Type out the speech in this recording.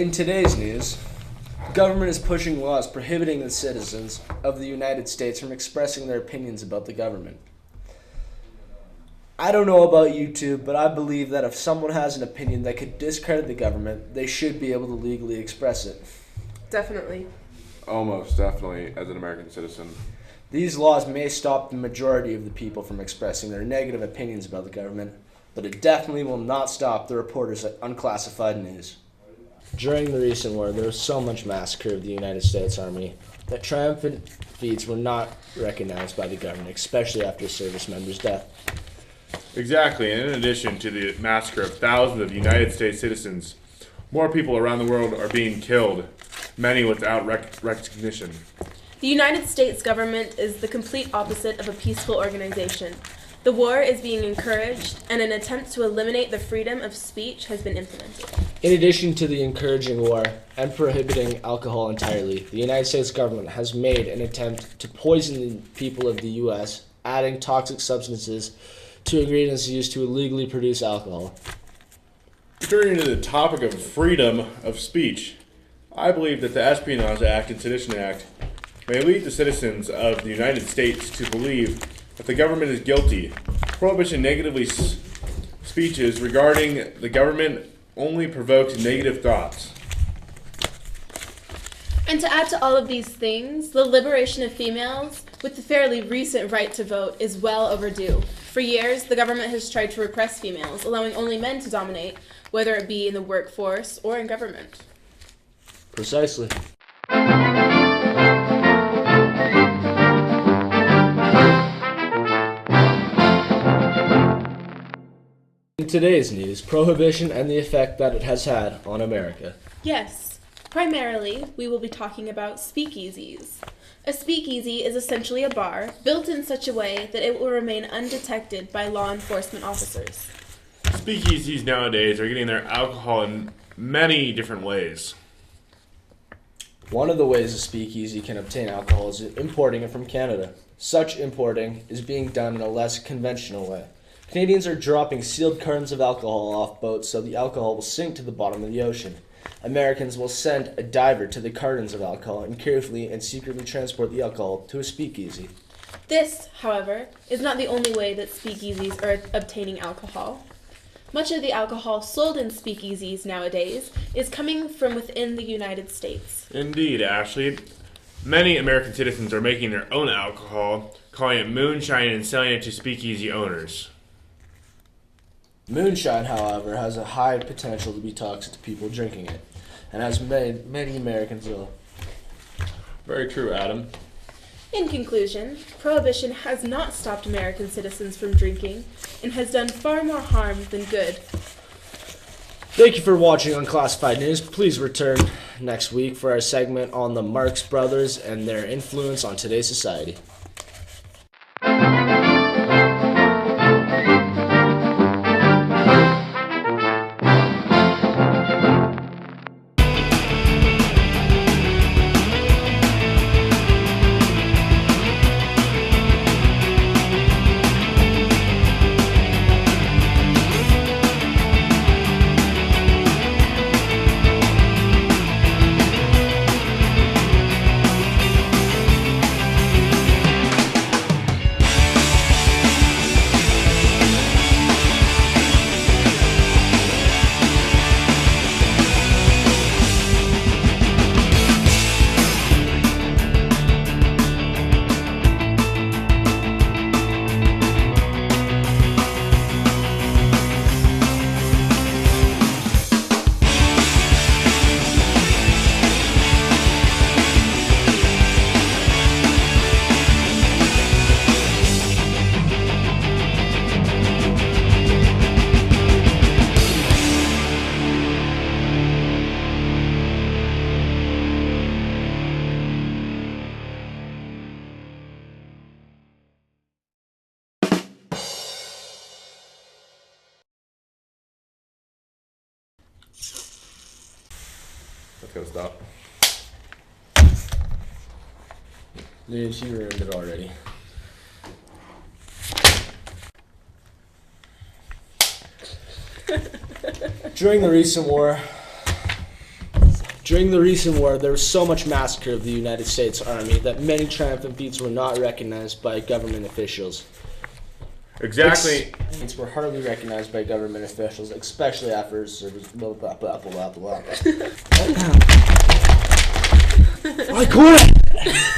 In today's news, the government is pushing laws prohibiting the citizens of the United States from expressing their opinions about the government. I don't know about you two, but I believe that if someone has an opinion that could discredit the government, they should be able to legally express it. Definitely. Almost definitely, as an American citizen. These laws may stop the majority of the people from expressing their negative opinions about the government, but it definitely will not stop the reporters at Unclassified News. During the recent war, there was so much massacre of the United States Army that triumphant feats were not recognized by the government, especially after a service member's death. Exactly, and in addition to the massacre of thousands of United States citizens, more people around the world are being killed, many without recognition. The United States government is the complete opposite of a peaceful organization. The war is being encouraged, and an attempt to eliminate the freedom of speech has been implemented. In addition to the encouraging war and prohibiting alcohol entirely, the United States government has made an attempt to poison the people of the U.S., adding toxic substances to ingredients used to illegally produce alcohol. Returning to the topic of freedom of speech, I believe that the Espionage Act and Sedition Act may lead the citizens of the United States to believe that the government is guilty. Prohibition negatively speeches regarding the government only provokes negative thoughts. And to add to all of these things, the liberation of females with the fairly recent right to vote is well overdue. For years, the government has tried to repress females, allowing only men to dominate, whether it be in the workforce or in government. Precisely. In today's news, prohibition and the effect that it has had on America. Yes, primarily we will be talking about speakeasies. A speakeasy is essentially a bar built in such a way that it will remain undetected by law enforcement officers. Speakeasies nowadays are getting their alcohol in many different ways. One of the ways a speakeasy can obtain alcohol is importing it from Canada. Such importing is being done in a less conventional way. Canadians are dropping sealed cartons of alcohol off boats so the alcohol will sink to the bottom of the ocean. Americans will send a diver to the cartons of alcohol and carefully and secretly transport the alcohol to a speakeasy. This, however, is not the only way that speakeasies are obtaining alcohol. Much of the alcohol sold in speakeasies nowadays is coming from within the United States. Indeed, Ashley. Many American citizens are making their own alcohol, calling it moonshine and selling it to speakeasy owners. Moonshine, however, has a high potential to be toxic to people drinking it, and has made many Americans ill. Very true, Adam. In conclusion, prohibition has not stopped American citizens from drinking and has done far more harm than good. Thank you for watching Unclassified News. Please return next week for our segment on the Marx Brothers and their influence on today's society. Let's go stop. Dude, she ruined it already. During the recent war, During the recent war, there was so much massacre of the United States Army that many triumphant feats were not recognized by government officials. Exactly. Feats were hardly recognized by government officials, especially after service. Blah, blah, blah, blah, blah, blah. I quit!